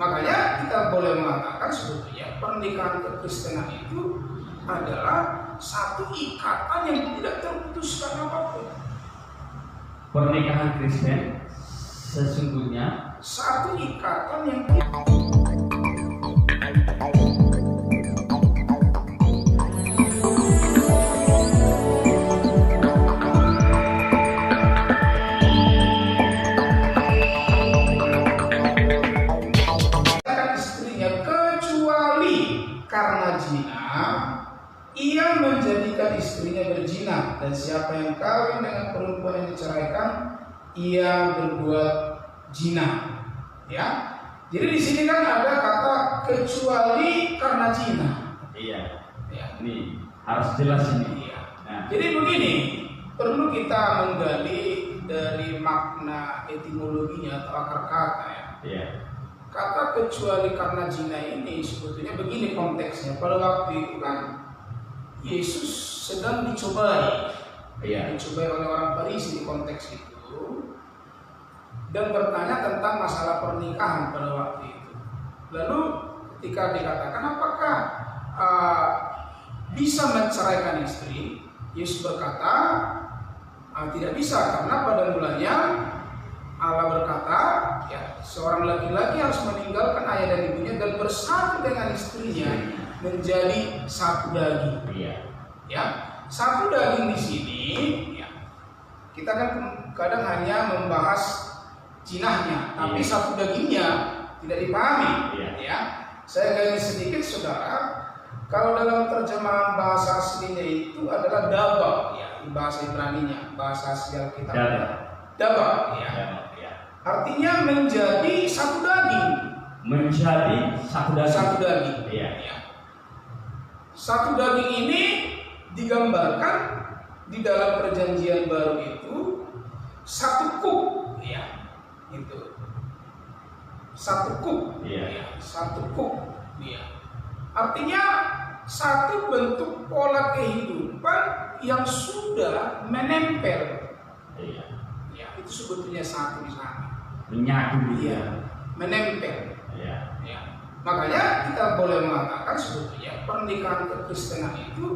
Makanya kita boleh mengatakan sebetulnya pernikahan kekristenan itu adalah satu ikatan yang tidak terputuskan apapun. Pernikahan Kristen sesungguhnya Satu ikatan yang istrinya kecuali karena zina, ia menjadikan istrinya berzina, dan siapa yang kawin dengan perempuan yang diceraikan, ia berbuat zina. Ya, jadi di sini kan ada kata kecuali karena zina. iya. Ya. Ini harus jelas ini. Iya. Nah, Jadi begini, perlu kita menggali dari makna etimologinya atau akar kata ya. iya. Kata kecuali karena zina ini sebetulnya begini konteksnya. Pada waktu itu kan Yesus sedang dicobai, Iya. dicobai oleh orang Farisi di konteks itu, dan bertanya tentang masalah pernikahan pada waktu itu. Lalu ketika dikatakan apakah bisa menceraikan istri, Yesus berkata tidak bisa, karena pada mulanya Allah berkata, ya, seorang laki-laki harus meninggalkan ayah dan ibunya dan bersatu dengan istrinya menjadi satu daging. Iya. Ya, satu daging di sini, ya, kita kan kadang hanya membahas jinahnya, tapi Iya. satu dagingnya tidak dipahami. Iya. Ya, saya gali sedikit, saudara. Kalau dalam terjemahan bahasa aslinya itu adalah daba, ya, di bahasa Ibraninya, bahasa asli Alkitab. Daba, ya. Iya. Artinya menjadi satu daging. Menjadi satu daging. Satu daging. Iya. Ya. Satu daging ini digambarkan di dalam perjanjian baru itu satu kuk, ya, itu satu kuk, Iya. ya, satu kuk, ya. Artinya satu bentuk pola kehidupan yang sudah menempel, Iya. ya, itu sebetulnya satu di sana, Menyatu ya, dia. menempel. Iya. Ya. Makanya kita boleh mengatakan sebetulnya pernikahan kekristenan itu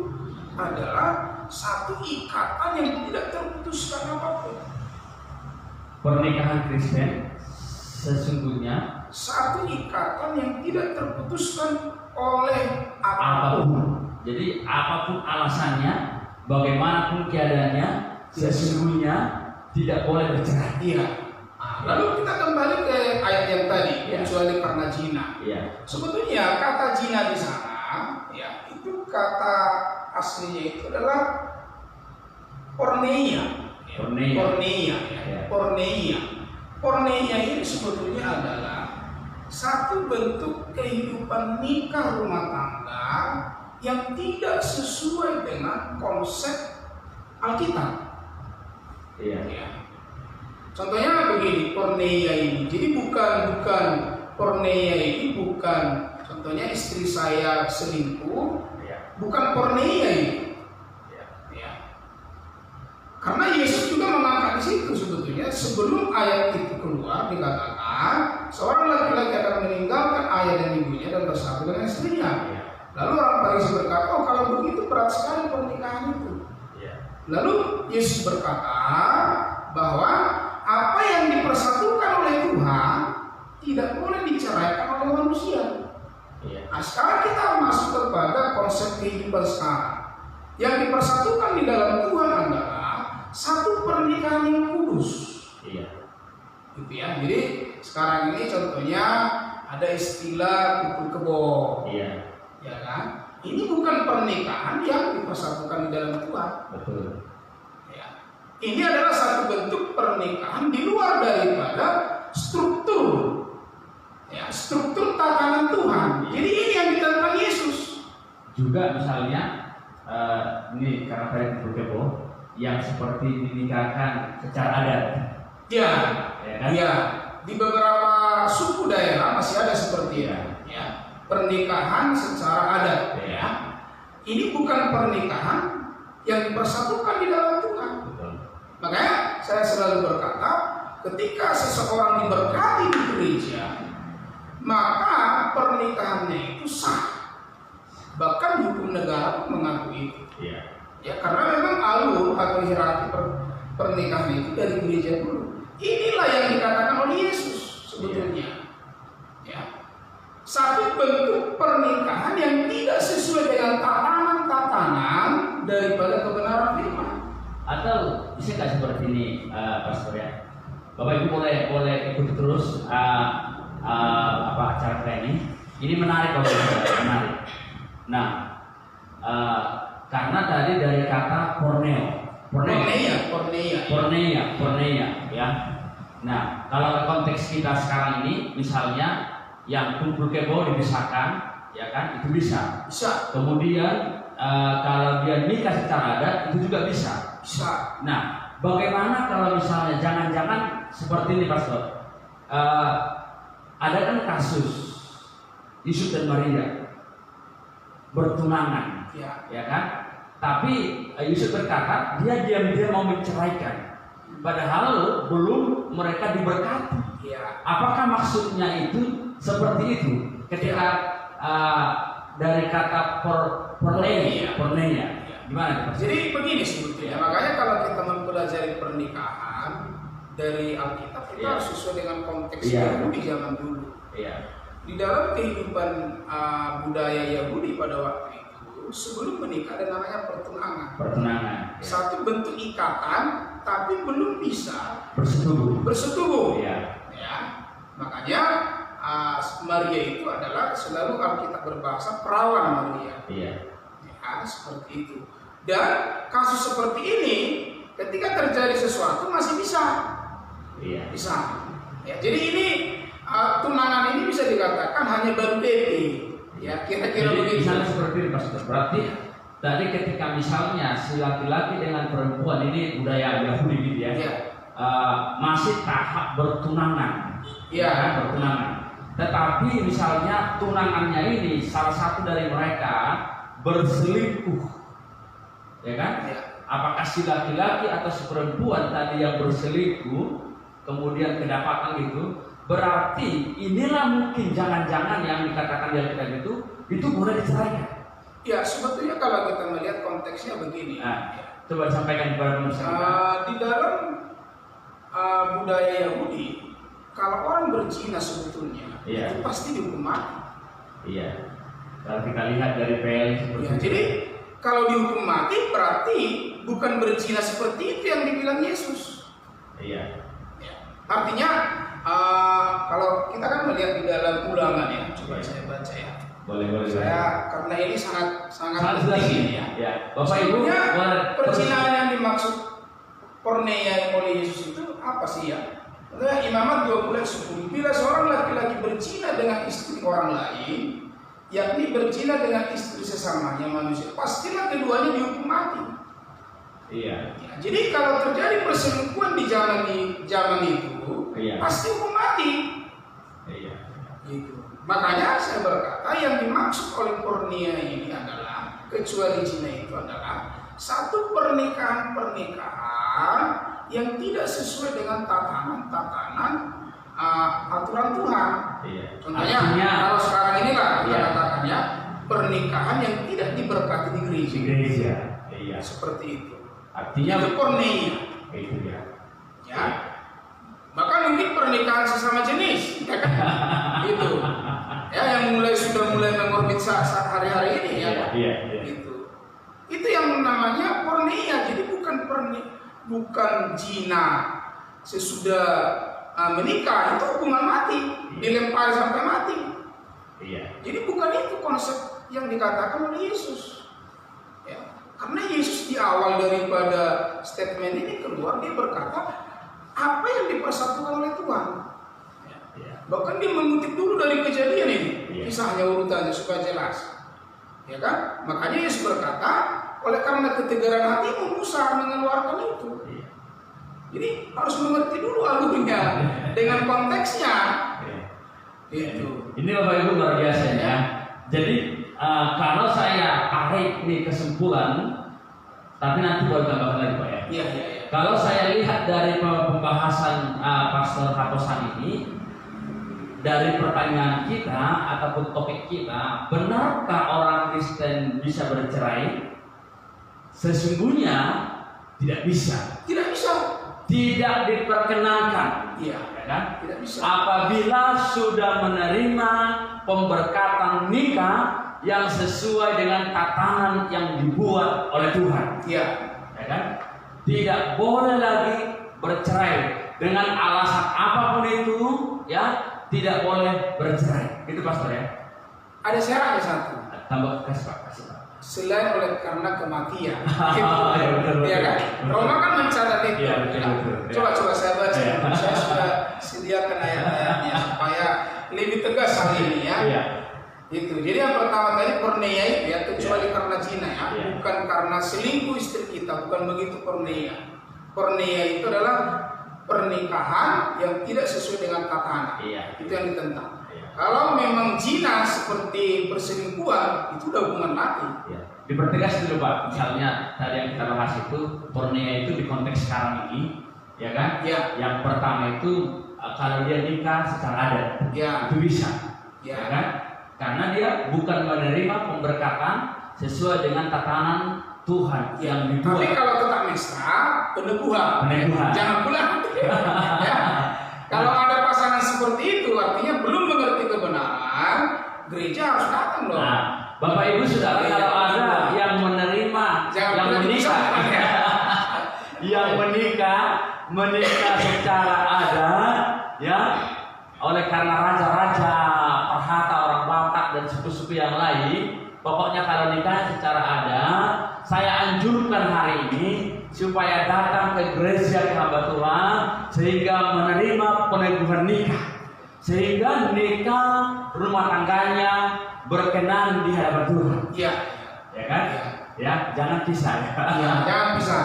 adalah satu ikatan yang tidak terputuskan apapun. Pernikahan Kristen sesungguhnya Satu ikatan yang tidak terputuskan oleh apapun. apapun. Jadi apapun alasannya, bagaimanapun keadaannya, sesungguhnya tidak boleh bercerai. Iya. Lalu kita kembali ke ayat yang tadi, Ya. kecuali karena zina. Iya. Sebetulnya kata zina di sana, ya, itu kata aslinya itu adalah porneia. Porneia. Porneia, ya. Ya. Porneia. Porneia ini sebetulnya adalah satu bentuk kehidupan nikah rumah tangga yang tidak sesuai dengan konsep Alkitab. Iya. Ya. Contohnya begini, porneia ini. Jadi bukan porneia ini bukan contohnya istri saya selingkuh, Iya. bukan porneia ini. Iya. Ya. Karena Yesus juga mengangkat di situ sebetulnya sebelum ayat itu keluar dikatakan seorang laki-laki akan meninggalkan ayah dan ibunya dan bersatu dengan istrinya. Iya. Lalu orang Farisi berkata, oh kalau begitu berat sekali pernikahan itu. Iya. Lalu Yesus berkata bahwa apa yang dipersatukan oleh Tuhan tidak boleh diceraikan oleh manusia. Iya. Nah, sekarang kita masuk kepada konsep kehidupan sekarang. Yang dipersatukan di dalam Tuhan adalah satu pernikahan yang kudus. Iya. Gitu ya. Jadi sekarang ini contohnya ada istilah kumpul kebo. Iya. Ya kan? Ini bukan pernikahan yang dipersatukan di dalam Tuhan. Betul. Ya. Ini adalah satu bentuk pernikahan di luar daripada struktur, ya, struktur tatanan Tuhan. Jadi ini yang ditentang Yesus. Juga misalnya ini karena tadi berkebo yang seperti dinikahkan secara adat. Ya, Ya kan? ya. Di beberapa suku daerah masih ada seperti itu. Ya, pernikahan secara adat. Ya. Ini bukan pernikahan yang dipersatukan di dalam Tuhan. Betul. Makanya saya selalu berkata, ketika seseorang diberkati di gereja, maka pernikahannya itu sah. Bahkan hukum negara pun mengakui itu. Iya. Ya, karena memang alur atau hierarki pernikahan itu dari gereja dulu. Inilah yang dikatakan oleh Yesus sebetulnya. Ya. Satu bentuk pernikahan yang tidak sesuai dengan tatanan-tatanan daripada kebenaran firman. Atau bisa nggak seperti ini, Pastor ya? Bapak Ibu boleh ikut terus acara kita ini. Ini menarik kalau menarik. Nah, karena tadi dari kata porneia, ya. Nah, kalau konteks kita sekarang ini, misalnya yang kumpul kebo dipisahkan, ya kan, itu bisa. Bisa. Kemudian kalau dia nikah secara adat itu juga bisa. Bisa. Nah, bagaimana kalau misalnya jangan-jangan seperti ini, Pastor? Ada kan kasus Yusuf dan Maria bertunangan, ya kan? Tapi Yusuf berkata dia diam-diam mau menceraikan, padahal belum mereka diberkati. Ya. Apakah maksudnya itu seperti itu? Ketika dari kata porneia, gimana? Jadi begini sebetulnya. Makanya kalau kita mempelajari pernikahan dari Alkitab, kita harus sesuai dengan konteks Yahudi zaman dulu. Iya. Di dalam kehidupan budaya Yahudi pada waktu itu, sebelum menikah ada namanya pertunangan. Satu bentuk ikatan, tapi belum bisa bersetubuh. Ya. Ya. Makanya Maria itu adalah selalu Alkitab berbahasa perawan Maria. Iya. Ya, seperti itu. Dan kasus seperti ini, ketika terjadi sesuatu masih bisa. Iya. Bisa. Ya, jadi ini tunangan ini bisa dikatakan hanya baru DP. Ya, kira-kira begitu. Misalnya seperti ini, Pastor. Berarti tadi ketika misalnya si laki-laki dengan perempuan, ini budaya Yahudi gitu ya, masih tahap bertunangan. Iya. Kan, bertunangan. Tetapi misalnya tunangannya ini salah satu dari mereka berselingkuh, ya kan? Ya. Apakah si laki-laki atau si perempuan tadi yang berselingkuh kemudian kedapatan gitu, berarti inilah mungkin jangan-jangan yang dikatakan di Alkitab itu boleh diceraikan. Ya, sebetulnya kalau kita melihat konteksnya begini. Coba sampaikan kepada pemirsa. Di dalam budaya Yahudi, kalau orang berzina sebetulnya itu pasti dihukum mati. Iya. Kalau kita lihat dari PL seperti itu. Jadi kalau dihukum mati berarti bukan berzina seperti itu yang dibilang Yesus. Iya. Artinya kalau kita kan melihat di dalam Ulangan ya, coba saya baca ya. Boleh. Saya karena ini sangat penting ya. Ya. Bapak Ibu, perzinaan yang dimaksud porneia oleh Yesus itu apa sih ya? Imamat 12:10. Bila seorang laki-laki berzina dengan istri orang lain, yakni berzina dengan istri sesamanya manusia, pastilah keduanya dihukum mati. Iya. Ya, jadi kalau terjadi perselingkuhan di zaman itu, pasti hukum mati. Iya. Gitu. Makanya saya berkata yang dimaksud oleh porneia ini adalah, kecuali zina itu adalah satu pernikahan yang tidak sesuai dengan tatanan aturan Tuhan. Iya. Contohnya kalau sekarang inilah kita katakan ya, pernikahan yang tidak diberkati di gereja. Iya. Seperti itu. Artinya itu porneia. Itu ya. Ya. Bahkan mungkin pernikahan sesama jenis, ya kan? Gitu. Ya, yang sudah mulai mengorbit saat hari-hari ini ya. Iya. Gitu. Itu yang namanya porneia. Jadi bukan zina sesudah menikah, itu hukuman mati, dilempar sampai mati. Iya. Jadi bukan itu konsep yang dikatakan oleh Yesus. Ya. Karena Yesus di awal daripada statement ini keluar, dia berkata apa yang dipersatukan oleh Tuhan. Ya. Bahkan dia mengutip dulu dari Kejadian ini, kisahnya urutannya supaya jelas. Ya kan? Makanya Yesus berkata, oleh karena ketegaran hatimu Musa mengeluarkan itu. Jadi harus mengerti dulu alurnya dengan konteksnya. Gitu. Ini Bapak Ibu luar biasa ya. Jadi kalau saya tarik nih kesimpulan, tapi nanti boleh tambahkan lagi Pak ya. Iya. Kalau saya lihat dari pembahasan Pastor Hatosan ini, dari pertanyaan kita ataupun topik kita, benarkah orang Kristen bisa bercerai? Sesungguhnya tidak bisa. Tidak bisa. Tidak diperkenankan. Iya. Ya kan? Tidak bisa. Apabila sudah menerima pemberkatan nikah yang sesuai dengan tatanan yang dibuat oleh Tuhan. Iya. Ya kan? Tidak boleh lagi bercerai dengan alasan apapun itu, ya, tidak boleh bercerai. Itu pastor ya. Ada syaratnya satu. Tambah kasih Pak, kasih Pak. Selain oleh karena kematian. Ya, betul, Iya kan? betul. Roma kan mencatat itu. Iya, betul. Coba saya baca. Iya. Saya sudah sediakan ayat-ayatnya supaya lebih tegas hal ini ya. Iya. Itu. Jadi yang pertama tadi porneia itu ya, kecuali karena zina ya, Iya. bukan karena selingkuh istri kita, bukan begitu porneia. Porneia itu adalah pernikahan yang tidak sesuai dengan tatanan. Iya. Itu yang ditentang. Iya. Kalau memang zina seperti perselingkuhan, itu udah hukuman mati. Ya. Dipertegas dulu Pak, misalnya tadi yang kita bahas itu porneia itu di konteks sekarang ini, ya kan? Ya. Yang pertama itu kalau dia nikah secara adat, Ya. itu bisa, Ya. ya kan? Karena dia bukan menerima pemberkatan sesuai dengan tatanan Tuhan yang dibuat. Tapi kalau tetap mesra, peneguhan. Peneguhan. Jangan pulang. Ya. Kalau ada pasangan seperti itu, artinya belum mengerti kebenaran, gereja harus datang loh. Nah, Bapak Ibu Saudara, kalau ada yang menerima, Jangan yang pulang menikah, ya. yang menikah secara adat, ya, oleh karena raja-raja, perhata orang Batak dan suku-suku yang lain, pokoknya kalau nikah secara adat, saya anjurkan hari ini supaya datang ke gereja ke hamba Tuhan sehingga menerima peneguhan nikah, sehingga nikah rumah tangganya berkenan di hadapan Tuhan. Iya. Ya kan? Ya, jangan pisah ya. Ya, jangan bisa.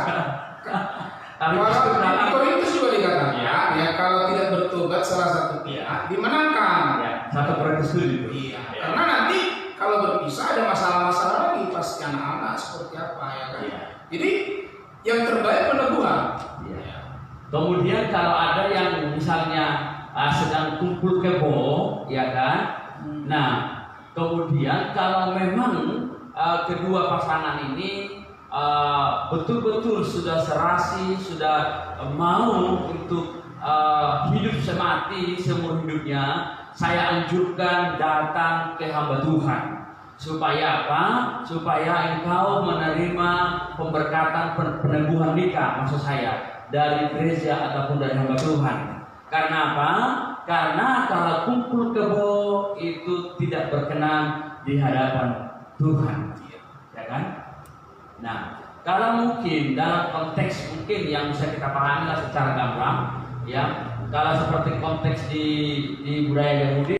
Tapi Kalau justru di dalam Korintus juga dikatakan, Ya. ya kalau tidak bertobat salah satu pihak dimenangkan. ya, 1 Korintus 7 itu. Iya. Ya. Karena nanti kalau berpisah ada masalah-masalah lagi pasti anak-anak seperti apa ya kan. Iya. Jadi yang terbaik peneguhan. Ya. Kemudian kalau ada yang misalnya sedang kumpul kebo, ya kan? Nah, kemudian kalau memang kedua pasangan ini betul-betul sudah serasi, sudah mau untuk hidup semati seumur hidupnya, saya anjurkan datang ke hamba Tuhan. Supaya apa? Supaya engkau menerima pemberkatan peneguhan nikah, maksud saya, dari gereja ataupun dari hamba Tuhan. Karena apa? Karena kalau kumpul kebo itu tidak berkenan di hadapan Tuhan, ya kan? Nah, kalau mungkin dalam konteks mungkin yang bisa kita pahami secara gamblang, ya, kalau seperti konteks di budaya Yahudi.